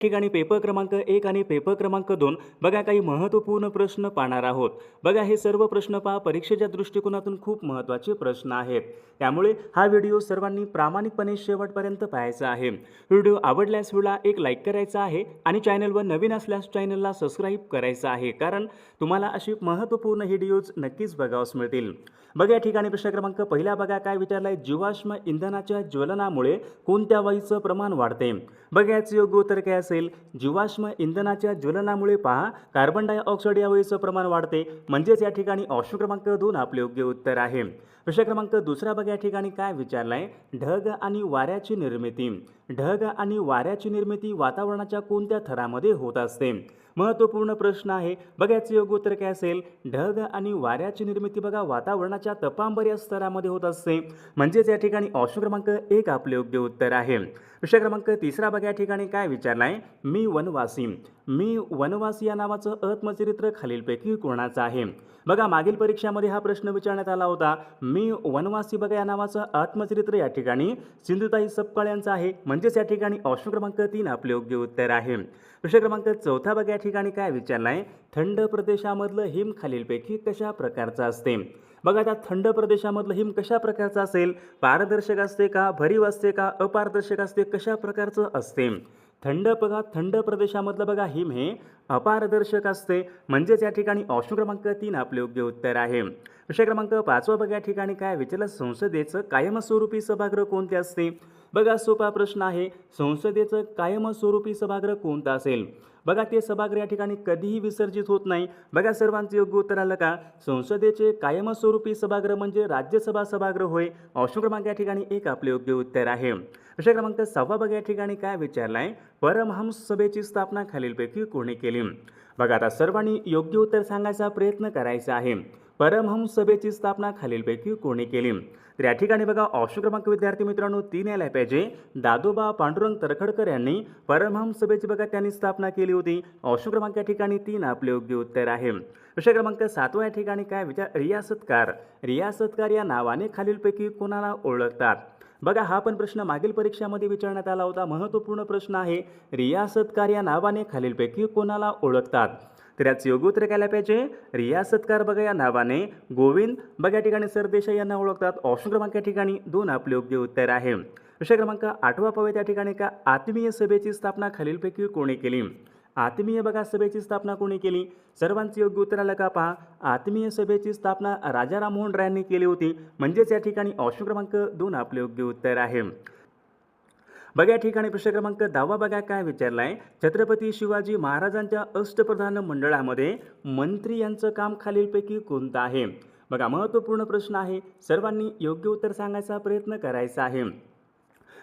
ठिकाणी पेपर क्रमांक 1 आणि पेपर क्रमांक 2 बघा काही महत्त्वपूर्ण प्रश्न पाहणार आहोत। बघा हे सर्व प्रश्न पहा परीक्षेच्या दृष्टिकोनातून खूप महत्त्वाचे प्रश्न आहेत। त्यामुळे हा व्हिडिओ सर्वांनी प्रामाणिकपणे शेवटपर्यंत पाहायचा आहे। व्हिडिओ आवडल्यास व्हिडिओला एक लाईक करायचा आहे आणि चॅनलवर नवीन असल्यास चॅनलला सबस्क्राईब करायचं आहे, कारण तुम्हाला अशी महत्त्वपूर्ण व्हिडिओज नक्कीच बघावयास मिळतील। बघा या ठिकाणी प्रश्न क्रमांक पहिला बघा काय विचारलाय, जीवाश्म इंधनाच्या ज्वलनामुळे कोणत्या वायूचं प्रमाण वाढते? बघा याचे योग्य उत्तर काय असेल, जीवाश्म इंधनाच्या ज्वलनामुळे पहा कार्बन डायऑक्साईड या वायूचं प्रमाण वाढते, म्हणजेच या ठिकाणी ऑप्शन क्रमांक 2 आपले योग्य उत्तर आहे। प्रश्न क्रमांक दुसरा बघा या ठिकाणी काय विचारलाय, ढग आणि वाऱ्याची निर्मिती। ढग आणि वाऱ्याची निर्मिती वातावरणाच्या कोणत्या थरामध्ये होत असते? महत्त्वपूर्ण प्रश्न आहे। बघा याचे योग्य उत्तर काय असेल, ढग आणि वाऱ्याची निर्मिती बघा वातावरणाच्या तपांबऱ्या स्तरामध्ये होत असते, म्हणजेच या ठिकाणी ऑप्शन क्रमांक 1 आपले योग्य उत्तर आहे। प्रश्न क्रमांक तिसरा बघा या ठिकाणी काय विचारलाय, मी वनवासी। मी वनवासी या नावाचं आत्मचरित्र खालीलपैकी कोणाचं आहे? बघा मागील परीक्षामध्ये हा प्रश्न विचारण्यात आला होता। मी वनवासी बघा या नावाचं आत्मचरित्र या ठिकाणी सिंधुताई सपकाळ यांचं आहे, म्हणजेच या ठिकाणी ऑप्शन क्रमांक 3 आपले योग्य उत्तर आहे। प्रश्न क्रमांक चौथा बघा या ठिकाणी काय विचारलाय, थंड प्रदेशामधलं हिम खालीलपैकी कशा प्रकारचं असते? बघा त्या थंड प्रदेशामधलं हिम कशा प्रकारचं असेल? पारदर्शक असते का, भरीव असते का, अपारदर्शक असते, कशा प्रकारचं असते? थंड प्रदेशामधलं बघा हिम हे अपारदर्शक असते, म्हणजेच या ठिकाणी ऑप्शन क्रमांक 3 आपले योग्य उत्तर आहे। प्रश्न क्रमांक 5 बघा या ठिकाणी काय विचारलं, संसदेचं कायमस्वरूपी सभागृह कोणते असते? बघा सोपा प्रश्न आहे, संसदेचं कायमस्वरूपी सभागृह कोणतं असेल? बघा ते सभागृह या ठिकाणी कधीही विसर्जित होत नाही। बघा सर्वांचं योग्य उत्तर आलं का? संसदेचे कायमस्वरूपी सभागृह म्हणजे राज्यसभा सभागृह होय। ऑप्शन क्रमांक या ठिकाणी 1 आपले योग्य उत्तर आहे। प्रश्न क्रमांक 6 बघा या ठिकाणी काय विचारलाय, परमहंस सभेची स्थापना खालीलपैकी कोणी केली? बघा आता सर्वांनी योग्य उत्तर सांगायचा प्रयत्न करायचा आहे। परमहंस सभेची स्थापना खालीलपैकी कोणी केली? तर या ठिकाणी बघा ऑप्शन क्रमांक विद्यार्थी मित्रांनो 3 यायला पाहिजे। दादोबा पांडुरंग तर्खडकर यांनी परमहंस सभेची बघा त्यांनी स्थापना केली होती। ऑप्शन क्रमांक या ठिकाणी 3 आपले योग्य उत्तर आहे। प्रश्न क्रमांक 7 या ठिकाणी काय विचार, रियासतकार या नावाने खालीलपैकी कोणाला ओळखतात? बघा हा पण प्रश्न मागील परीक्षामध्ये विचारण्यात आला होता। महत्त्वपूर्ण प्रश्न आहे, रियासतकार या नावाने खालीलपैकी कोणाला ओळखतात? तर याचं योग्य उत्तर काय पाहिजे, रियासतकार बघा या नावाने गोविंद बघा या ठिकाणी सरदेसाई यांना ओळखतात। ऑप्शन क्रमांक या ठिकाणी 2 आपले योग्य उत्तर आहे। प्रश्न क्रमांक 8 पाहूया त्या ठिकाणी का आत्मीय सभेची स्थापना खालीलपैकी कोणी केली? आत्मीय बघा सभेची स्थापना कोणी केली? सर्वांचं योग्य उत्तर आलं का पहा, आत्मीय सभेची स्थापना राजा राममोहन राय यांनी केली होती, म्हणजेच या ठिकाणी ऑप्शन क्रमांक 2 आपले योग्य उत्तर आहे। बघा या ठिकाणी प्रश्न क्रमांक 10 बघा काय विचारलाय, छत्रपती शिवाजी महाराजांच्या अष्टप्रधान मंडळामध्ये मंत्री यांचं काम खालीलपैकी कोणतं आहे? बघा महत्त्वपूर्ण प्रश्न आहे, सर्वांनी योग्य उत्तर सांगायचा प्रयत्न करायचा आहे।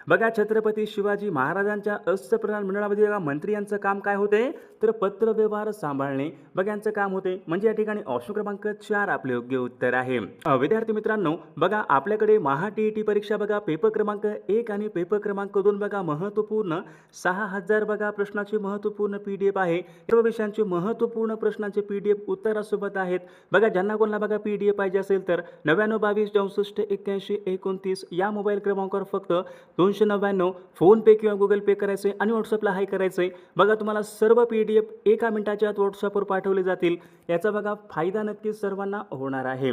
बघा छत्रपती शिवाजी महाराजांच्या अष्टप्रधान मंडळामध्ये बघा मंत्री यांचं काम काय होते, तर पत्रव्यवहार सांभाळणे बघा यांचं काम होते, म्हणजे या ठिकाणी ऑप्शन क्रमांक 4 आपले योग्य उत्तर आहे। विद्यार्थी मित्रांनो बघा आपल्याकडे महा टीईटी परीक्षा बघा पेपर क्रमांक 1 आणि पेपर क्रमांक 2 बघा महत्त्वपूर्ण 6000 बघा प्रश्नाचे महत्त्वपूर्ण PDF आहे। सर्व विषयांचे महत्त्वपूर्ण प्रश्नांचे PDF उत्तरासोबत आहेत। बघा ज्यांना कोणाला बघा PDF पाहिजे असेल तर 99 22 64 81 29 या मोबाईल क्रमांकावर फक्त 299 फोन पे किंवा गुगल पे करायचे आणि व्हॉट्सअपला हाय करायचे। बघा तुम्हाला सर्व PDF 1 मिनिटाच्या आत व्हॉट्सअपवर पाठवले जातील। याचा बघा फायदा नक्कीच सर्वांना होणार आहे।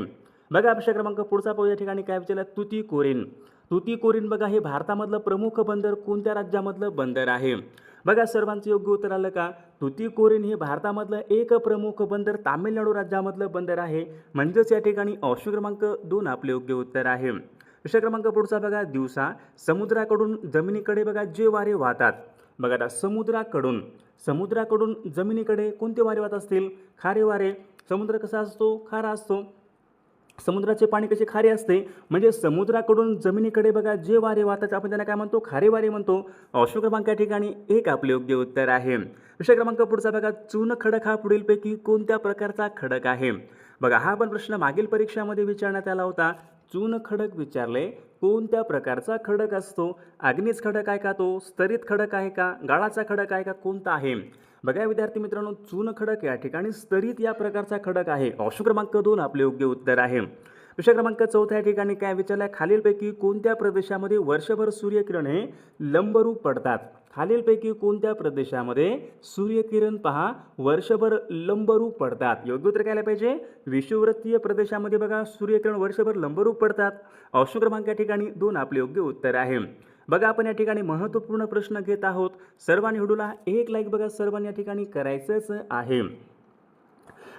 बघा प्रश्न क्रमांक पुढचा पाहू या ठिकाणी काय विचारलं, तुतीकोरीन बघा हे भारतामधलं प्रमुख बंदर कोणत्या राज्यामधलं बंदर आहे? बघा सर्वांचं योग्य उत्तर आलं का, तुतीकोरीन हे भारतामधलं एक प्रमुख बंदर तामिळनाडू राज्यामधलं बंदर आहे, म्हणजेच या ठिकाणी ऑप्शन क्रमांक 2 आपले योग्य उत्तर आहे। प्रश्न क्रमांक पुढचा बघा, दिवसा समुद्राकडून जमिनीकडे बघा जे वारे वाहतात, बघा आता समुद्राकडून जमिनीकडे कोणते वारे वाहत असतील? खारे वारे। समुद्र कसा असतो? खारा असतो। समुद्राचे पाणी कसे खारे असते, म्हणजे समुद्राकडून जमिनीकडे बघा जे वारे वाहतात आपण त्यांना काय म्हणतो, खारे वारे म्हणतो। ऑप्शन क्रमांक या ठिकाणी 1 आपले योग्य उत्तर आहे। प्रश्न क्रमांक पुढचा बघा, चून खडक हा पुढीलपैकी कोणत्या प्रकारचा खडक आहे? बघा हा पण प्रश्न मागील परीक्षामध्ये विचारण्यात आला होता। चून खडक विचारले, कोणत्या प्रकारचा खडक असतो? अग्नीज खडक आहे का तो, स्तरित खडक आहे का, गाळाचा खडक आहे का, कोणता आहे? बघा विद्यार्थी मित्रांनो चून खडक या ठिकाणी स्तरित या प्रकारचा खडक आहे। ऑप्शन क्रमांक 2 आपले योग्य उत्तर आहे। प्रश्न क्रमांक 4 या ठिकाणी काय विचारलाय, खालीलपैकी कोणत्या प्रदेशामध्ये वर्षभर सूर्यकिरण हे लंबरूप पडतात? खालीलपैकी कोणत्या प्रदेशामध्ये सूर्यकिरण पहा वर्षभर लंबरूप पडतात? योग्य उत्तर काय पाहिजे, विषुववृत्तीय प्रदेशामध्ये बघा सूर्यकिरण वर्षभर लंबरूप पडतात. ऑप्शन क्रमांक या ठिकाणी 2 आपले योग्य उत्तर आहे. बघा आपण या ठिकाणी महत्त्वपूर्ण प्रश्न घेत आहोत. सर्वांनी व्हिडिओला एक लाईक बघा सर्वांनी या ठिकाणी करायचंच आहे.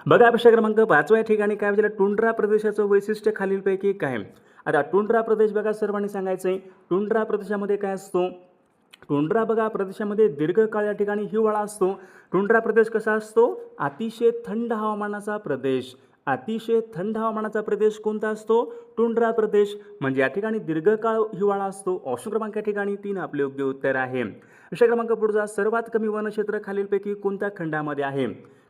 बघा प्रश्न क्रमांक 5 या ठिकाणी काय विचारलं, टुंड्रा प्रदेशाचं वैशिष्ट्य खालीलपैकी काय? आता टुंड्रा प्रदेश बघा सर्वांनी सांगायचं आहे. टुंड्रा प्रदेशामध्ये काय असतो? टुंड्रा बघा प्रदेशामध्ये दीर्घकाळ या ठिकाणी हिवाळा असतो. टुंड्रा प्रदेश कसा असतो? अतिशय थंड हवामानाचा प्रदेश. अतिशय थंड हवामानाचा प्रदेश कोणता असतो? टुंड्रा प्रदेश. म्हणजे या ठिकाणी दीर्घकाळ हिवाळा असतो. ऑप्शन क्रमांक या ठिकाणी 3 आपले योग्य उत्तर आहे. विषय क्रमांक पुढचा, सर्वात कमी वनक्षेत्र खालीलपैकी कोणत्या खंडामध्ये आहे?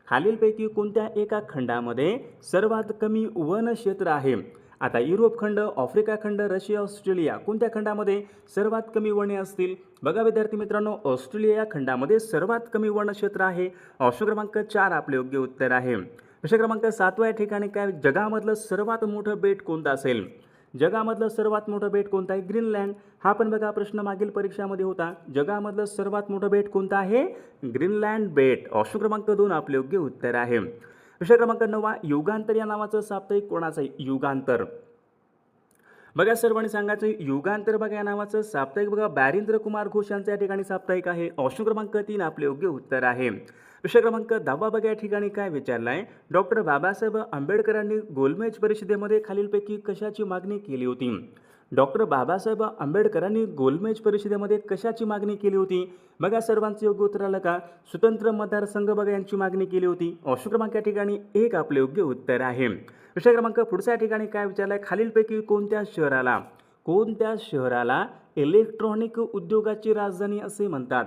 खालीलपैकी कोणत्या एका खंडामध्ये सर्वात कमी वनक्षेत्र आहे? आता युरोप खंड, आफ्रिका खंड, रशिया, ऑस्ट्रेलिया कोणत्या खंडामध्ये सर्वात कमी वने असतील? बघा विद्यार्थी मित्रांनो, ऑस्ट्रेलिया या खंडामध्ये सर्वात कमी वनक्षेत्र आहे. ऑप्शन क्रमांक 4 आपले योग्य उत्तर आहे. प्रश्न क्रमांक 7 या ठिकाणी काय, जगामधलं सर्वात मोठं बेट कोणतं असेल? जगामधलं सर्वात मोठं बेट कोणतं आहे? ग्रीनलँड. हा पण बघा प्रश्न मागील परीक्षामध्ये होता. जगामधलं सर्वात मोठं बेट कोणतं आहे? ग्रीनलँड बेट. ऑप्शन क्रमांक 2 आपले योग्य उत्तर आहे. विषय क्रमांक 9, युगांतर या नावाचं साप्ताहिक कोणाचं आहे? युगांतर. बघा सर्वांनी सांगायचं, युगांतर बघा या नावाचं साप्ताहिक बघा बॅरिंद्र कुमार घोष यांचं या ठिकाणी साप्ताहिक आहे. ऑप्शन क्रमांक 3 आपले योग्य उत्तर आहे. विषय क्रमांक 10 बघा या ठिकाणी काय विचारलाय, डॉक्टर बाबासाहेब आंबेडकरांनी गोलमेज परिषदेमध्ये खालीलपैकी कशाची मागणी केली होती? डॉक्टर बाबासाहेब आंबेडकरांनी गोलमेज परिषदेमध्ये कशाची मागणी केली होती? बघा सर्वांचं योग्य उत्तर आलं का? स्वतंत्र मतदारसंघ बघा यांची मागणी केली होती. ऑप्शन क्रमांक या ठिकाणी 1 आपले योग्य उत्तर आहे. विषय क्रमांक पुढच्या या ठिकाणी काय विचारलाय, खालीलपैकी कोणत्या शहराला इलेक्ट्रॉनिक उद्योगाची राजधानी असे म्हणतात?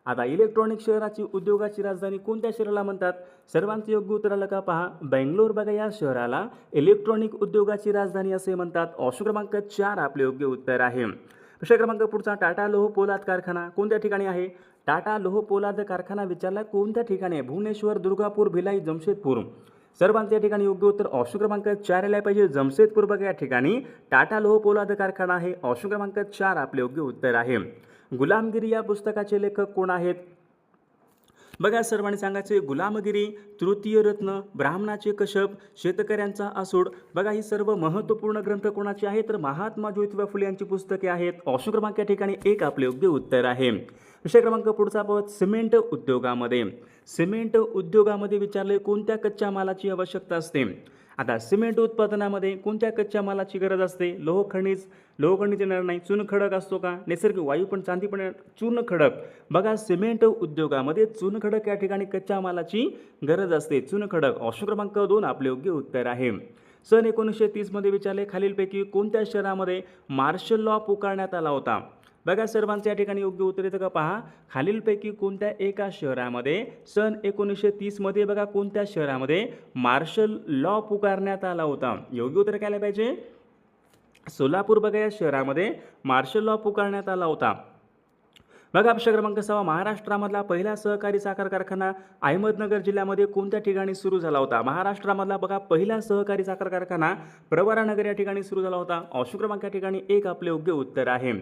आता इलेक्ट्रॉनिक शहराची उद्योगाची राजधानी कोणत्या शहराला म्हणतात? सर्वांचं योग्य उत्तर आलं का? पहा, बेंगलोर बघा या शहराला इलेक्ट्रॉनिक उद्योगाची राजधानी असे म्हणतात. ऑप्शन क्रमांक 4 आपले योग्य उत्तर आहे. विषय क्रमांक पुढचा, टाटा लोह पोलाद कारखाना कोणत्या ठिकाणी आहे? टाटा लोह पोलाद कारखाना विचारला कोणत्या ठिकाणी आहे? भुवनेश्वर, दुर्गापूर, भिलाई, जमशेदपूर. सर्वांचं या ठिकाणी योग्य उत्तर ऑप्शन क्रमांक 4 यायला पाहिजे. जमशेदपूर बघा या ठिकाणी टाटा लोह पोलाद कारखाना आहे. ऑप्शन क्रमांक 4 आपले योग्य उत्तर आहे. गुलामगिरी या पुस्तकाचे लेखक कोण आहेत? बघा सर्वांनी सांगायचे, गुलामगिरी, तृतीय रत्न, ब्राह्मणाचे कश्यप, शेतकऱ्यांचा आसूड. बघा ही सर्व महत्त्वपूर्ण ग्रंथ कोणाचे आहेत? तर महात्मा ज्योतिबा फुले यांची पुस्तके आहेत. ऑप्शन क्रमांक या ठिकाणी 1 आपले योग्य उत्तर आहे. विषय क्रमांक पुढचा पाहत, सिमेंट उद्योगामध्ये विचारले कोणत्या कच्च्या मालाची आवश्यकता असते? आता सिमेंट उत्पादनामध्ये कोणत्या कच्च्या मालाची गरज असते? लोहखनिज येणार नाही. चुनखडक असतो का? नैसर्गिक वायू पण, चांदी पण, चुनखडक. बघा सिमेंट उद्योगामध्ये चुनखडक या ठिकाणी कच्च्या मालाची गरज असते. चुनखडक. ऑप्शन क्रमांक 2 आपले योग्य उत्तर आहे. सन 1930 मध्ये विचारले, खालीलपैकी कोणत्या शहरामध्ये मार्शल लॉ पुकारण्यात आला होता? बघा सर्वांचं या ठिकाणी योग्य उत्तर येतं का? पहा, खालीलपैकी कोणत्या एका शहरामध्ये सन 1930 मध्ये बघा कोणत्या शहरामध्ये मार्शल लॉ पुकारण्यात आला होता? योग्य उत्तर काय पाहिजे? सोलापूर बघा या शहरामध्ये मार्शल लॉ पुकारण्यात आला होता. बघा प्रश्न क्रमांक 6, महाराष्ट्रामधला पहिला सहकारी साखर कारखाना अहमदनगर जिल्ह्यामध्ये कोणत्या ठिकाणी सुरू झाला होता? महाराष्ट्रामधला बघा पहिला सहकारी साखर कारखाना प्रवरानगर या ठिकाणी सुरू झाला होता. ऑप्शन क्रमांक या ठिकाणी 1 आपले योग्य उत्तर आहे.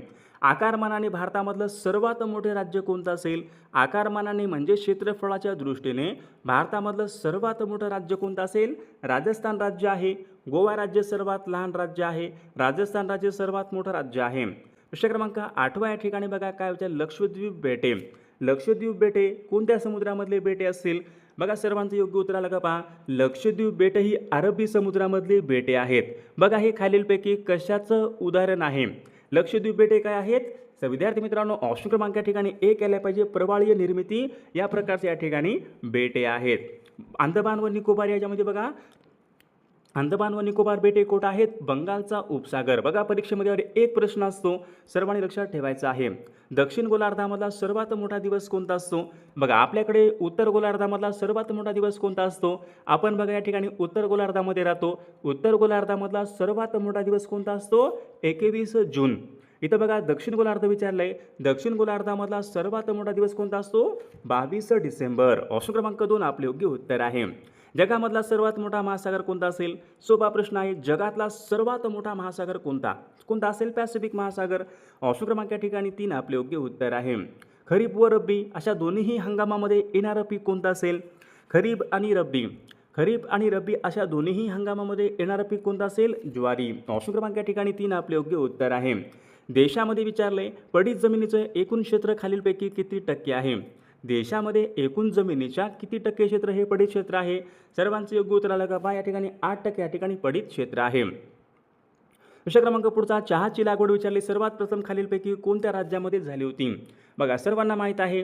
आकारमानाने भारतामधलं सर्वात मोठे राज्य कोणतं असेल? आकारमानाने म्हणजे क्षेत्रफळाच्या दृष्टीने भारतामधलं सर्वात मोठं राज्य कोणतं असेल? राजस्थान राज्य आहे. गोवा राज्य सर्वात लहान राज्य आहे. राजस्थान राज्य सर्वात मोठं राज्य आहे. प्रश्न क्रमांक 8 या ठिकाणी बघा काय विचारलं, लक्षद्वीप बेटे कोणत्या समुद्रामधले बेटे असतील? बघा सर्वांचं योग्य उत्तर आलं का? पहा, लक्षद्वीप बेटे ही अरबी समुद्रामधली बेटे आहेत. बघा हे खालीलपैकी कशाचं उदाहरण आहे? लक्षद्वीप बेटे काय आहेत? तर विद्यार्थी मित्रांनो ऑप्शन क्रमांक या ठिकाणी 1 यायला पाहिजे. प्रवाळीय निर्मिती या प्रकारचे या ठिकाणी बेटे आहेत. अंदमान व निकोबार याच्यामध्ये बघा, अंदमान व निकोबार बेटे कोठे आहेत? बंगालचा उपसागर. बघा परीक्षेमध्ये एक प्रश्न असतो, सर्वांनी लक्षात ठेवायचा आहे. दक्षिण गोलार्धामधला सर्वात मोठा दिवस कोणता असतो? बघा आपल्याकडे उत्तर गोलार्धामधला सर्वात मोठा दिवस कोणता असतो? आपण बघा या ठिकाणी उत्तर गोलार्धामध्ये राहतो. उत्तर गोलार्धामधला सर्वात मोठा दिवस कोणता असतो? 21 जून. इथं बघा दक्षिण गोलार्ध विचारलंय. दक्षिण गोलार्धामधला सर्वात मोठा दिवस कोणता असतो? 22 डिसेंबर. ऑप्शन क्रमांक 2 आपले योग्य उत्तर आहे. जगामधला सर्वात मोठा महासागर कोणता असेल? सोपा प्रश्न आहे. जगातला सर्वात मोठा महासागर कोणता कोणता असेल? पॅसिफिक महासागर. ऑप्शन क्रमांक या ठिकाणी 3 आपले योग्य उत्तर आहे. खरीप व रब्बी अशा दोन्ही हंगामामध्ये येणारं पीक कोणतं असेल? खरीप आणि रब्बी अशा दोन्ही हंगामामध्ये येणारं पीक कोणतं असेल? ज्वारी. ऑप्शन क्रमांक या ठिकाणी 3 आपले योग्य उत्तर आहे. देशामध्ये विचारले पडीत जमिनीचं एकूण क्षेत्र खालीलपैकी किती टक्के आहे? देशामध्ये एकूण जमिनीच्या किती टक्के क्षेत्र हे पडीत क्षेत्र आहे? सर्वांचे योग्य उत्तर आलं का पहा, या ठिकाणी 8% या ठिकाणी पडीत क्षेत्र आहे. प्रश्न क्रमांक पुढचा, चहाची लागवड विचारली सर्वात प्रथम खालीलपैकी कोणत्या राज्यामध्ये झाली होती? बघा सर्वांना माहीत आहे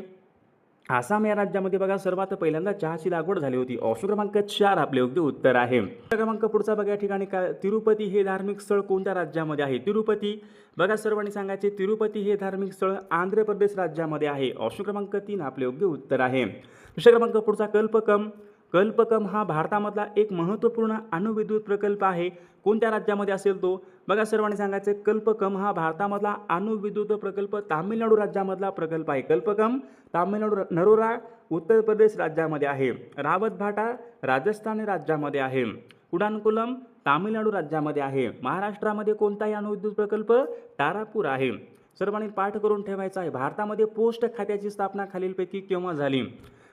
आसाम या राज्यामध्ये बघा सर्वात पहिल्यांदा चहाची लागवड झाली होती. ऑप्शन क्रमांक 4 आपले योग्य उत्तर आहे. प्रश्न क्रमांक पुढचा बघा या ठिकाणी काय, तिरुपती हे धार्मिक स्थळ कोणत्या राज्यामध्ये आहे? तिरुपती बघा सर्वांनी सांगायचे तिरुपती हे धार्मिक स्थळ आंध्र प्रदेश राज्यामध्ये आहे. ऑप्शन क्रमांक 3 आपले योग्य उत्तर आहे. प्रश्न क्रमांक पुढचा, कल्पकम हा भारतामधला एक महत्त्वपूर्ण अणुविद्युत प्रकल्प आहे. कोणत्या राज्यामध्ये असेल तो? बघा सर्वांनी सांगायचे कल्पकम हा भारतामधला अणुविद्युत प्रकल्प तामिळनाडू राज्यामधला प्रकल्प आहे. कल्पकम तामिळनाडू, नरोरा उत्तर प्रदेश राज्यामध्ये आहे. रावतभाटा राजस्थान राज्यामध्ये आहे. कुडानकुलम तामिळनाडू राज्यामध्ये आहे. महाराष्ट्रामध्ये कोणताही अणुविद्युत प्रकल्प? तारापूर आहे. सर्वांनी पाठ करून ठेवायचा आहे. भारतामध्ये पोस्ट खात्याची स्थापना खालीलपैकी केव्हा झाली?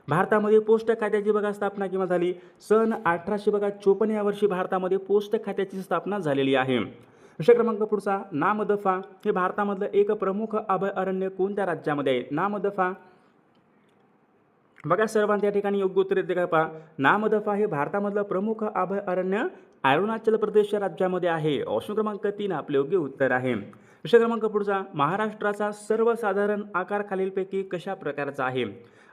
भारतामध्ये पोस्ट खात्याची बघा स्थापना केव्हा झाली? सन 1854 या वर्षी भारतामध्ये पोस्ट खात्याची स्थापना झालेली आहे. प्रश्न क्रमांक पुढचा, नामदफा हे भारतामधलं एक प्रमुख अभयारण्य कोणत्या राज्यामध्ये आहे? नामदफा बघा सर्वांच्या ठिकाणी योग्य उत्तर येते का पहा. नामदफा हे भारतामधलं प्रमुख अभयारण्य अरुणाचल प्रदेश राज्यामध्ये आहे. ऑप्शन क्रमांक 3 आपले योग्य उत्तर आहे. प्रश्न क्रमांक पुढचा, महाराष्ट्राचा सर्वसाधारण आकार खालीलपैकी कशा प्रकारचा आहे?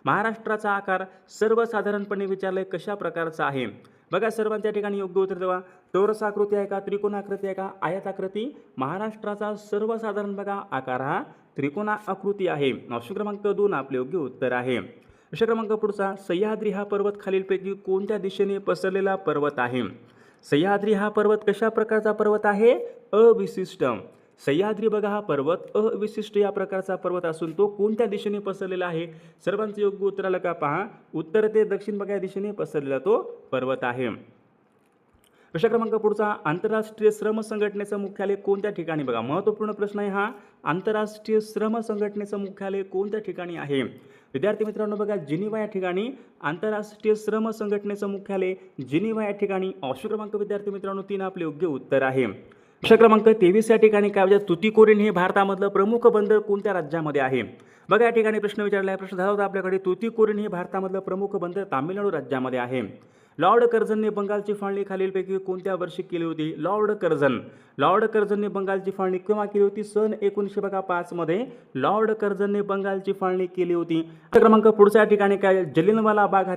महाराष्ट्राचा आकार सर्वसाधारणपणे विचारले कशा प्रकारचा आहे? बघा सर्वांच्या ठिकाणी योग्य उत्तर देवा. चौरसाकृती आहे का? त्रिकोणाकृती आहे का? आयताकृती? महाराष्ट्राचा सर्वसाधारण बघा आकार हा त्रिकोणाकृती आहे. ऑप्शन क्रमांक 2 आपले योग्य उत्तर आहे. प्रश्न क्रमांक पुढचा, सह्याद्री हा पर्वत खालीलपैकी कोणत्या दिशेने पसरलेला पर्वत आहे? सह्याद्री हा पर्वत कशा प्रकारचा पर्वत आहे? अविशिष्ट. सह्याद्री बघा हा पर्वत अविशिष्ट या प्रकारचा पर्वत असून तो कोणत्या दिशेने पसरलेला आहे? सर्वांचे योग्य उत्तर आलं का पहा. उत्तर ते दक्षिण बघा या दिशेने पसरलेला तो पर्वत आहे. प्रश्न क्रमांक पुढचा, आंतरराष्ट्रीय श्रम संघटनेचं मुख्यालय कोणत्या ठिकाणी? बघा महत्त्वपूर्ण प्रश्न आहे हा. आंतरराष्ट्रीय श्रम संघटनेचं मुख्यालय कोणत्या ठिकाणी आहे? विद्यार्थी मित्रांनो बघा जिनिव्हा या ठिकाणी आंतरराष्ट्रीय श्रम संघटनेचं मुख्यालय जिनिव्हा या ठिकाणी. ऑप्शन क्रमांक विद्यार्थी मित्रांनो 3 आपले योग्य उत्तर आहे. प्रश्न क्रमांक 23 या ठिकाणी काय म्हणजे तुतीकोरीन हे भारतामधलं प्रमुख बंदर कोणत्या राज्यामध्ये आहे? बघा या ठिकाणी प्रश्न विचारला आहे. प्रश्न झाला होता आपल्याकडे तुतीकोरीन हे भारतामधलं प्रमुख बंदर तामिळनाडू राज्यामध्ये आहे. लॉर्ड कर्झनने बंगालची फाळणी खालीलपैकी कोणत्या वर्षी केली होती? लॉर्ड कर्झनने बंगालची फाळणी केव्हा केली होती? सन 1905 मध्ये लॉर्ड कर्झनने बंगालची फाळणी केली होती. क्रमांक पुढच्या या ठिकाणी काय, जलियनवाला बाग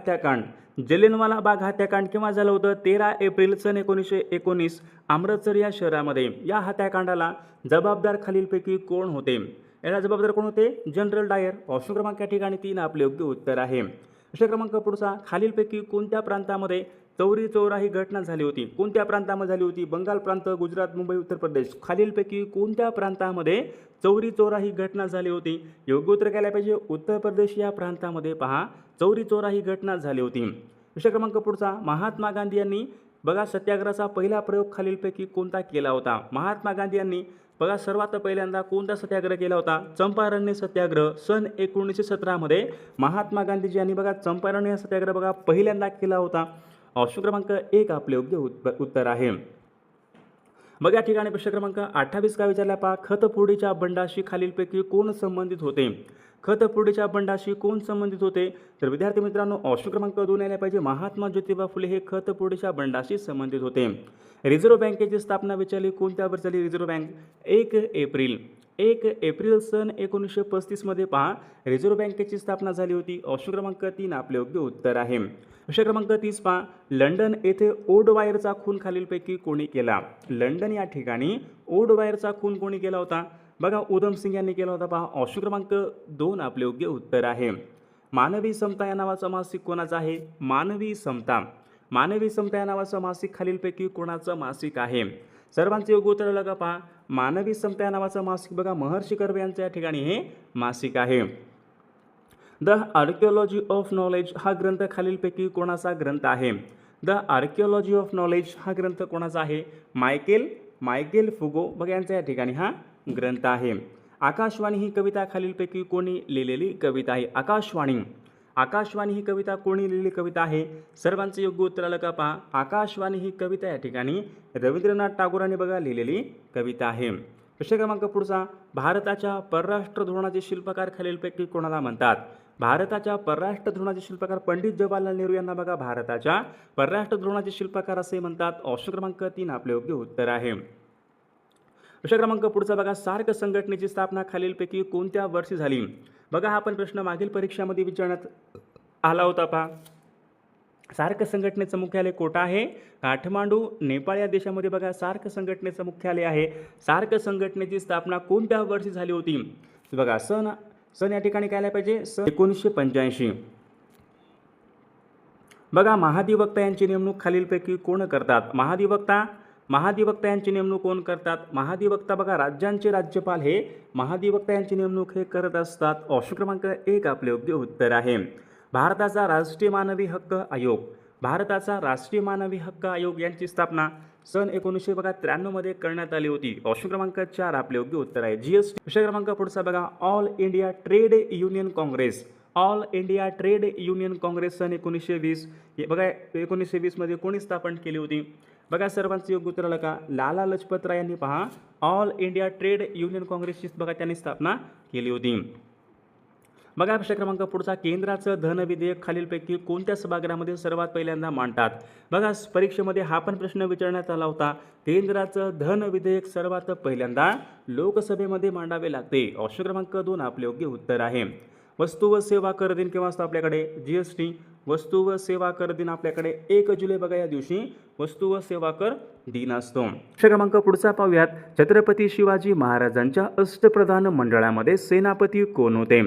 हत्याकांड केव्हा झालं होतं? 13 एप्रिल सन 1919 अमृतसर या शहरामध्ये. या हत्याकांडाला जबाबदार खालीलपैकी कोण होते? याला जबाबदार कोण होते? जनरल डायर. ऑप्शन क्रमांक या ठिकाणी 3 आपले योग्य उत्तर आहे. प्रश्न क्रमांक पुढचा, खालीलपैकी कोणत्या प्रांतामध्ये चौरी चौरा ही घटना झाली होती? कोणत्या प्रांतामध्ये झाली होती? बंगाल प्रांत, गुजरात, मुंबई, उत्तर प्रदेश. खालीलपैकी कोणत्या प्रांतामध्ये चौरी चौरा ही घटना झाली होती? योग्य उत्तर काय पाहिजे? उत्तर प्रदेश या प्रांतामध्ये पहा चौरी चौरा ही घटना झाली होती. प्रश्न क्रमांक पुढचा, महात्मा गांधी यांनी बघा सत्याग्रहाचा पहिला प्रयोग खालीलपैकी कोणता केला होता? महात्मा गांधी यांनी बघा सर्वात पहिल्यांदा कोणता सत्याग्रह केला होता? चंपारण्य सत्याग्रह सन 1917 मध्ये महात्मा गांधीजी यांनी बघा चंपारण्य सत्याग्रह बघा पहिल्यांदा केला होता. ऑप्शन क्रमांक 1 आपले योग्य उत्तर आहे. बघा या ठिकाणी प्रश्न क्रमांक 28 काय विचारला पहा. खतफोडीच्या बंडाशी खालीलपैकी कोण संबंधित होते? खतफोडीच्या बंडाशी कोण संबंधित होते? तर विद्यार्थी मित्रांनो ऑप्शन क्रमांक 2 यायला पाहिजे. महात्मा ज्योतिबा फुले हे खतफोडीच्या बंडाशी संबंधित होते. रिझर्व्ह बँकेची स्थापना विचारली कोणत्या वर्षी झाली? रिझर्व्ह बँक 1 एप्रिल सन 1935 मध्ये पहा रिझर्व्ह बँकेची स्थापना झाली होती. ऑप्शन क्रमांक 3 आपले योग्य उत्तर आहे. प्रश्न क्रमांक 30 पहा, लंडन येथे ओडवायरचा खून खालीलपैकी कोणी केला? लंडन या ठिकाणी ओडवायरचा खून कोणी केला होता? बघा उधम सिंग यांनी केला होता पहा. ऑप्शन क्रमांक 2 आपले योग्य उत्तर आहे. मानवी समता या नावाचं मासिक कोणाचं आहे? मानवी समता या नावाचं मासिक खालीलपैकी कोणाचं मासिक आहे? सर्वांचे योग्य उत्तर लगा पहा. मानवी समता या नावाचं मासिक बघा महर्षी कर्वे यांच्या या ठिकाणी हे मासिक आहे. द आर्किओलॉजी ऑफ नॉलेज हा ग्रंथ खालीलपैकी कोणाचा ग्रंथ आहे? द आर्किओलॉजी ऑफ नॉलेज हा ग्रंथ कोणाचा आहे? मायकेल फुगो बघा यांचा या ठिकाणी हा ग्रंथ आहे. आकाशवाणी ही कविता खालीलपैकी कोणी लिहिलेली कविता आहे? आकाशवाणी ही कविता कोणी लिहिलेली कविता आहे? सर्वांचं योग्य उत्तर आलं का पहा. आकाशवाणी ही कविता या ठिकाणी रवींद्रनाथ टागोरांनी बघा लिहिलेली कविता आहे. प्रश्न क्रमांक पुढचा, भारताच्या परराष्ट्र धोरणाचे शिल्पकार खालीलपैकी कोणाला म्हणतात? भारताच्या परराष्ट्र धोरणाचे शिल्पकार पंडित जवाहरलाल नेहरू यांना बघा भारताच्या परराष्ट्र धोरणाचे शिल्पकार असे म्हणतात. ऑप्शन क्रमांक 3 आपले योग्य उत्तर आहे. प्रश्न क्रमांक पुढचा बघा, सार्क संघटनेची स्थापना खालीलपैकी कोणत्या वर्षी झाली? बघा हा पण प्रश्न मागील परीक्षामध्ये विचारण्यात आला होता पहा. सार्क संघटनेचं मुख्यालय कोठं आहे? काठमांडू नेपाळ या देशामध्ये बघा सार्क संघटनेचं मुख्यालय आहे. सार्क संघटनेची स्थापना कोणत्या वर्षी झाली होती? बघा सन या ठिकाणी काय आला पाहिजे? सन 1985. बघा महाधिवक्ता यांची नेमणूक खालीलपैकी कोण करतात? महाधिवक्ता यांची नेमणूक कोण करतात? महाधिवक्ता बघा राज्यांचे राज्यपाल हे महाधिवक्ता यांची नेमणूक हे करत असतात. ऑप्शन क्रमांक 1 आपले योग्य उत्तर आहे. भारताचा राष्ट्रीय मानवी हक्क आयोग यांची स्थापना सन 1993 मध्ये करण्यात आली होती. ऑप्शन क्रमांक 4 आपले योग्य उत्तर आहे. जीएसटी. विषय क्रमांक पुढचा बघा, All India Trade Union Congress सन 1920 बघा 1920 मध्ये कोणी स्थापन केली होती? बघा सर्वांचं योग्य उत्तर आलं का? लाला लजपत राय यांनी पहा ऑल इंडिया ट्रेड युनियन काँग्रेसची बघा त्यांनी स्थापना केली होती. बघा विषय क्रमांक पुढचा, केंद्राचं धन विधेयक खालीलपैकी कोणत्या सभागृहामध्ये सर्वात पहिल्यांदा मांडतात? बघा परीक्षेमध्ये हा पण प्रश्न विचारण्यात आला होता. केंद्राचं धन विधेयक सर्वात पहिल्यांदा लोकसभेमध्ये मांडावे लागते. ऑप्शन क्रमांक 2 आपले योग्य उत्तर आहे. वस्तू व सेवा कर दिन केव्हा असतो आपल्याकडे? जीएसटी. वस्तू व सेवा कर दिन आपल्याकडे 1 जुलै बघा या दिवशी वस्तू व सेवा कर दिन असतो. प्रश्न क्रमांक पुढचा पाहूयात, छत्रपती शिवाजी महाराजांच्या अष्टप्रधान मंडळामध्ये सेनापती कोण होते?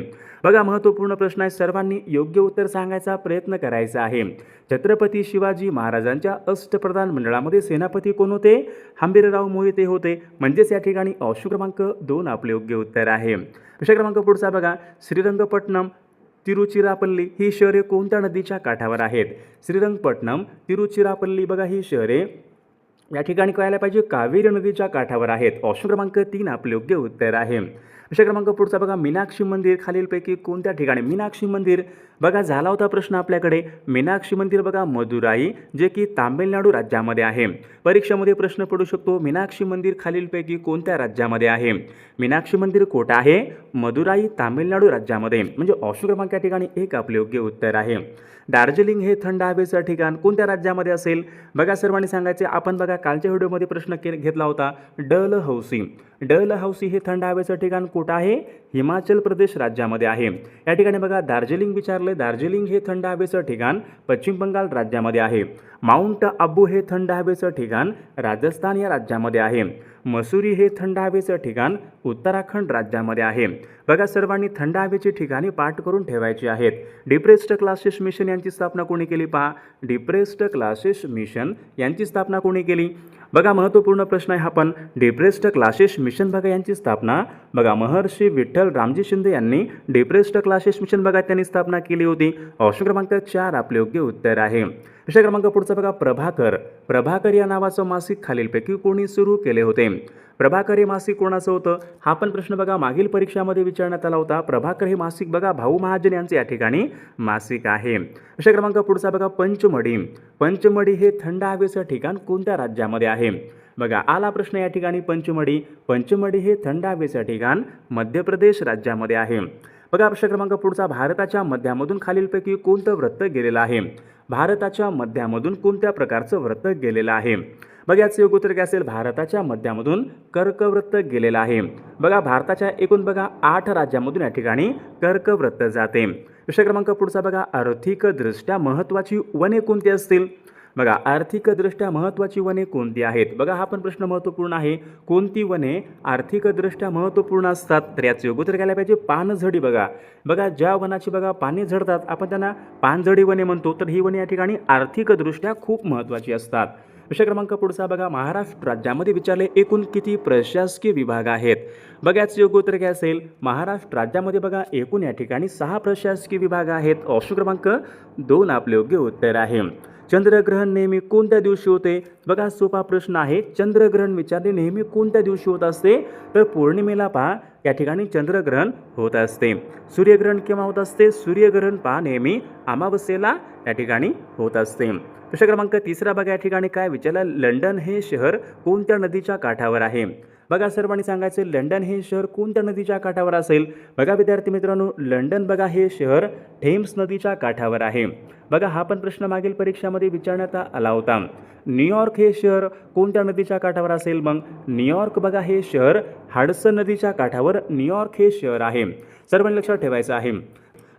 बघा महत्त्वपूर्ण प्रश्न आहे, सर्वांनी योग्य उत्तर सांगायचा प्रयत्न करायचा आहे. छत्रपती शिवाजी महाराजांच्या अष्टप्रधान मंडळामध्ये सेनापती कोण होते? हंबीरराव मोहिते होते. म्हणजेच या ठिकाणी ऑप्शन क्रमांक 2 आपले योग्य उत्तर आहे. विषय क्रमांक पुढचा बघा, श्रीरंगपट्टणम तिरुचिरापल्ली ही शहरे कोणत्या नदीच्या काठावर आहेत? श्रीरंगपट्टणम तिरुचिरापल्ली बघा ही शहरे या ठिकाणी कळायला पाहिजे कावेरी नदीच्या काठावर आहेत. ऑप्शन क्रमांक 3 आपले योग्य उत्तर आहे. विषय क्रमांक पुढचा बघा, मीनाक्षी मंदिर खालीलपैकी कोणत्या ठिकाणी? मीनाक्षी मंदिर बघा झाला होता प्रश्न आपल्याकडे. मीनाक्षी मंदिर बघा मदुराई जे की तामिळनाडू राज्यामध्ये आहे. परीक्षेमध्ये प्रश्न पडू शकतो, मीनाक्षी मंदिर खालीलपैकी कोणत्या राज्यामध्ये आहे? मीनाक्षी मंदिर कोठे आहे? मदुराई तामिळनाडू राज्यामध्ये. म्हणजे ऑप्शन क्रमांक या ठिकाणी 1 आपले योग्य उत्तर आहे. दार्जिलिंग हे थंड हवेचं ठिकाण कोणत्या राज्यामध्ये असेल? बघा सर्वांनी सांगायचे. आपण बघा कालच्या व्हिडिओमध्ये प्रश्न घेतला होता. डलहौसी हे थंड हवेचं ठिकाण कुठं आहे? हिमाचल प्रदेश राज्यामध्ये आहे. या ठिकाणी बघा दार्जिलिंग विचारले. दार्जिलिंग हे थंड हवेचं ठिकाण पश्चिम बंगाल राज्यामध्ये आहे. माउंट आबू हे थंड हवेचं ठिकाण राजस्थान या राज्यामध्ये आहे. मसुरी हे थंड हवेचं ठिकाण उत्तराखंड राज्यामध्ये आहे. बघा सर्वांनी थंड हवेची ठिकाणी पाठ करून ठेवायची आहेत. डिप्रेस्ड क्लासेस मिशन यांची स्थापना कोणी केली? पहा डिप्रेस्ड क्लासेस मिशन यांची स्थापना कोणी केली? बघा महत्त्वपूर्ण प्रश्न आहे हा पण. डिप्रेस्ड क्लासेस मिशन बघा यांची स्थापना बघा महर्षी विठ्ठल रामजी शिंदे यांनी डिप्रेस्ड क्लासेस मिशन बघा त्यांनी स्थापना केली होती. ऑप्शन क्रमांक 4 आपले योग्य उत्तर आहे. विषय क्रमांक पुढचा बघा, प्रभाकर या नावाचं मासिक खालीलपैकी कोणी सुरू केले होते? प्रभाकर हे मासिक कोणाचं होतं? हा पण प्रश्न बघा मागील परीक्षामध्ये विचारण्यात आला होता. प्रभाकर हे मासिक बघा भाऊ महाजन यांचे या ठिकाणी मासिक आहे. विषय क्रमांक पुढचा बघा, पंचमढी हे थंड हवेचं ठिकाण कोणत्या राज्यामध्ये आहे? बघा आला प्रश्न या ठिकाणी. पंचमढी हे थंड हवेचं ठिकाण मध्य प्रदेश राज्यामध्ये आहे. बघा प्रश्न क्रमांक पुढचा, भारताच्या मध्यामधून खालीलपैकी कोणतं व्रत गेलेलं आहे? भारताच्या मध्यामधून कोणत्या प्रकारचं व्रत गेलेलं आहे? बघा याचं योग्य उत्तर काय असेल? भारताच्या मध्यामधून कर्कव्रत गेलेलं आहे. बघा भारताच्या एकूण बघा 8 राज्यांमधून या ठिकाणी कर्कव्रत जाते. विषय क्रमांक पुढचा बघा, आर्थिकदृष्ट्या महत्त्वाची वने कोणती असतील? बघा आर्थिकदृष्ट्या महत्त्वाची वने कोणती आहेत? बघा हा पण प्रश्न महत्त्वपूर्ण आहे. कोणती वने आर्थिकदृष्ट्या महत्त्वपूर्ण असतात? तर याचं योग्य उत्तर घ्यायला पाहिजे पानझडी. बघा ज्या वनाची बघा पाने झडतात आपण त्यांना पानझडी वने म्हणतो. तर ही वने या ठिकाणी आर्थिकदृष्ट्या खूप महत्त्वाची असतात. विषय क्रमांक पुढचा बघा, महाराष्ट्र राज्यामध्ये विचारले एकूण किती प्रशासकीय विभाग आहेत? बघा याचं योग्य उत्तर काय असेल? महाराष्ट्र राज्यामध्ये बघा एकूण या ठिकाणी 6 प्रशासकीय विभाग आहेत. ऑप्शन क्रमांक 2 आपले योग्य उत्तर आहे. चंद्रग्रहण नेहमी कोणत्या दिवशी होते? बघा सोपा प्रश्न आहे. चंद्रग्रहण विचारले नेहमी कोणत्या दिवशी होत असते? तर पौर्णिमेला पहा या ठिकाणी चंद्रग्रहण होत असते. सूर्यग्रहण केव्हा होत असते? सूर्यग्रहण पहा नेहमी अमावस्येला या ठिकाणी होत असते. प्रश्न क्रमांक 3 बघा या ठिकाणी काय विचारलं? लंडन हे शहर कोणत्या नदीच्या काठावर आहे? बघा सर्वांनी सांगायचे लंडन हे शहर कोणत्या नदीच्या काठावर असेल? बघा विद्यार्थी मित्रांनो, लंडन बघा हे शहर थेम्स नदीच्या काठावर आहे. बघा हा पण प्रश्न मागील परीक्षामध्ये विचारण्यात आला होता. न्यूयॉर्क हे शहर कोणत्या नदीच्या काठावर असेल? मग न्यूयॉर्क बघा हे शहर हडसन नदीच्या काठावर न्यूयॉर्क हे शहर आहे. सर्वांनी लक्षात ठेवायचं आहे.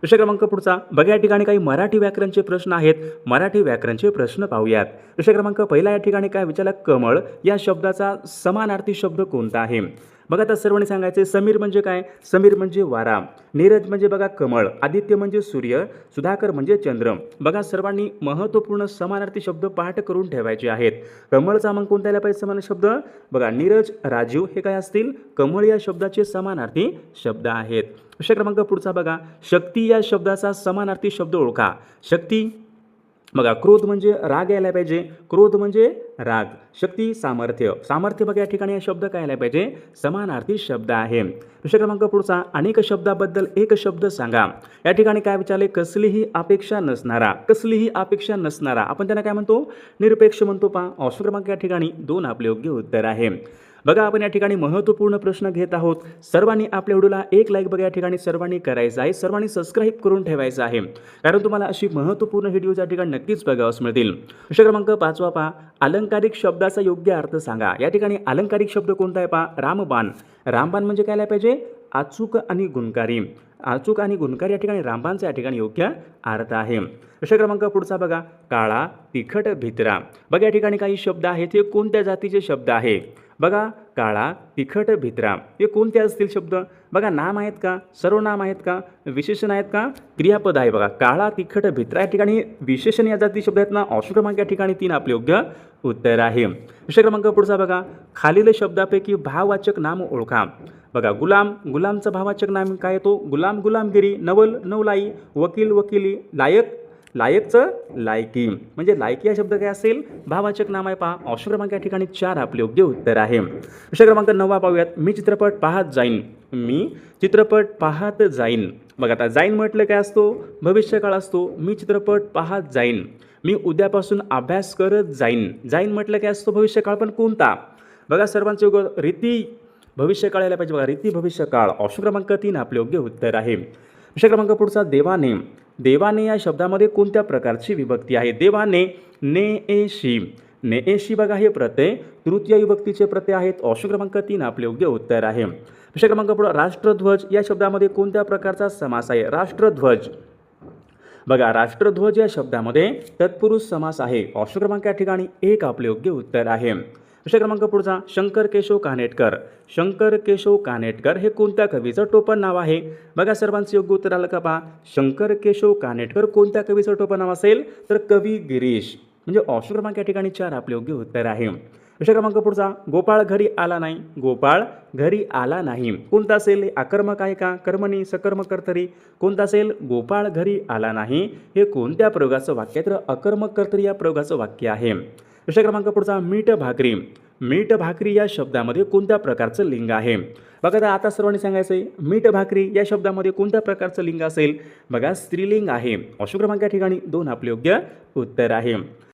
प्रश्न क्रमांक पुढचा बघा या ठिकाणी काही मराठी व्याकरणचे प्रश्न आहेत. मराठी व्याकरणचे प्रश्न पाहूयात. प्रश्न क्रमांक पहिला या ठिकाणी काय विचारला? कमळ या शब्दाचा समानार्थी शब्द कोणता आहे? बघा आता सर्वांनी सांगायचे समीर म्हणजे काय? समीर म्हणजे वारा, नीरज म्हणजे बघा कमळ, आदित्य म्हणजे सूर्य, सुधाकर म्हणजे चंद्र. बघा सर्वांनी महत्त्वपूर्ण समानार्थी शब्द पाठ करून ठेवायचे आहेत. कमळचा मग कोणत्या पाहिजे समान शब्द? बघा नीरज, राजीव हे काय असतील? कमळ या शब्दाचे समानार्थी शब्द आहेत. प्रश्न क्रमांक पुढचा बघा, शक्ती या शब्दाचा समानार्थी शब्द ओळखा. शक्ती बघा क्रोध म्हणजे राग यायला पाहिजे, क्रोध म्हणजे राग. शक्ती सामर्थ्य, सामर्थ्य बघा या ठिकाणी हा शब्द काय यायला पाहिजे? समानार्थी शब्द आहे. प्रश्न क्रमांक पुढचा, अनेक शब्दाबद्दल एक शब्द सांगा. या ठिकाणी काय विचारले? कसलीही अपेक्षा नसणारा, कसलीही अपेक्षा नसणारा आपण त्यांना काय म्हणतो? निरपेक्ष म्हणतो. पहा ऑप्शन क्रमांक या ठिकाणी 2 आपले योग्य उत्तर आहे. बघा आपण या ठिकाणी महत्त्वपूर्ण प्रश्न घेत आहोत. सर्वांनी आपल्या व्हिडिओला एक लाईक बघा या ठिकाणी सर्वांनी करायचं आहे. सर्वांनी सबस्क्राईब करून ठेवायचं आहे, कारण तुम्हाला अशी महत्त्वपूर्ण व्हिडिओ या ठिकाणी नक्कीच बघावयास मिळतील. प्रश्न क्रमांक 5 पहा, अलंकारिक शब्दाचा योग्य अर्थ सांगा. या ठिकाणी अलंकारिक शब्द कोणता आहे? पहा रामबाण. रामबाण म्हणजे काय पाहिजे? अचूक आणि गुणकारी. अचूक आणि गुणकारी या ठिकाणी रामबाणचा या ठिकाणी योग्य अर्थ आहे. प्रश्न क्रमांक पुढचा बघा, काळा, तिखट, भित्रा. बघा या ठिकाणी काही शब्द आहेत, हे कोणत्या जातीचे शब्द आहे? बघा काळा, तिखट, भित्रा हे कोणते असतील शब्द? बघा नाम आहेत का? सर्वनाम आहेत का? विशेषण आहेत का? क्रियापद आहे. बघा काळा, तिखट, भित्रा या ठिकाणी विशेषण या जाती शब्द आहेत ना. ऑप्शन क्रमांक या ठिकाणी 3 आपले योग्य उत्तर आहे. प्रश्न क्रमांक पुढचा बघा, खालील शब्दापैकी भाववाचक नाम ओळखा. बघा गुलाम, गुलामचं भाववाचक नाम काय येतो? गुलाम, गुलामगिरी, नवल, नवलाई, वकील, वकिली, लायक, लायकचं लायकी. म्हणजे लायकी हा शब्द काय असेल? भाववाचक नाम आहे. पहा ऑप्शन क्रमांक या ठिकाणी 4 आपले योग्य उत्तर आहे. प्रश्न क्रमांक 9 पाहूयात. मी चित्रपट पाहत जाईन. मी चित्रपट पाहत जाईन. बघा आता जाईन म्हटलं काय असतो? भविष्यकाळ असतो. मी चित्रपट पाहत जाईन. मी उद्यापासून अभ्यास करत जाईन. जाईन म्हटलं काय असतो? भविष्यकाळ, पण कोणता? बघा सर्वांचे योग्य रीती भविष्यकाळ यायला पाहिजे. बघा रीती भविष्यकाळ. ऑप्शन क्रमांक 3 आपले योग्य उत्तर आहे. प्रश्न क्रमांक पुढचा, देवाने. देवाने या शब्दामध्ये कोणत्या प्रकारची विभक्ती आहे? देवाने, ने ए शी. ने ए शी बघा हे प्रत्यय तृतीय विभक्तीचे प्रत्यय आहेत. ऑप्शन क्रमांक 3 आपले योग्य उत्तर आहे. प्रश्न क्रमांक पुढे, राष्ट्रध्वज या शब्दामध्ये कोणत्या प्रकारचा समास आहे? राष्ट्रध्वज. बघा राष्ट्रध्वज या शब्दामध्ये तत्पुरुष समास आहे. ऑप्शन क्रमांक या ठिकाणी 1 आपले योग्य उत्तर आहे. प्रश्न क्रमांक पुढचा, शंकर केशव कानेटकर. शंकर केशव कानेटकर हे कोणत्या कवीचं टोपण नाव आहे? बघा सर्वांचं योग्य उत्तर आलं का? पहा शंकर केशव कानेटकर कोणत्या कवीचं टोपण नाव असेल? तर कवी गिरीश. म्हणजे ऑप्शन क्रमांक या ठिकाणी 4 आपले योग्य उत्तर आहे. प्रश्न क्रमांक पुढचा, गोपाळ घरी आला नाही. गोपाळ घरी आला नाही कोणता असेल? आकर्मक आहे का? कर्मणी, सकर्मक, कर्तरी कोणता असेल? गोपाळ घरी आला नाही हे कोणत्या प्रयोगाचं वाक्य आहे? तर अकर्मक कर्तरी या प्रयोगाचं वाक्य आहे. प्रश्न क्रमांक पुढचा, मीठ भाकरी. मीठ भाकरी या शब्दामध्ये कोणत्या प्रकारचं लिंग आहे? बघा आता सर्वांनी सांगायचं आहे, मीठ भाकरी या शब्दामध्ये कोणत्या प्रकारचं लिंग असेल? बघा स्त्रीलिंग आहे. ऑप्शन क्रमांक या ठिकाणी 2 आपले योग्य उत्तर आहे.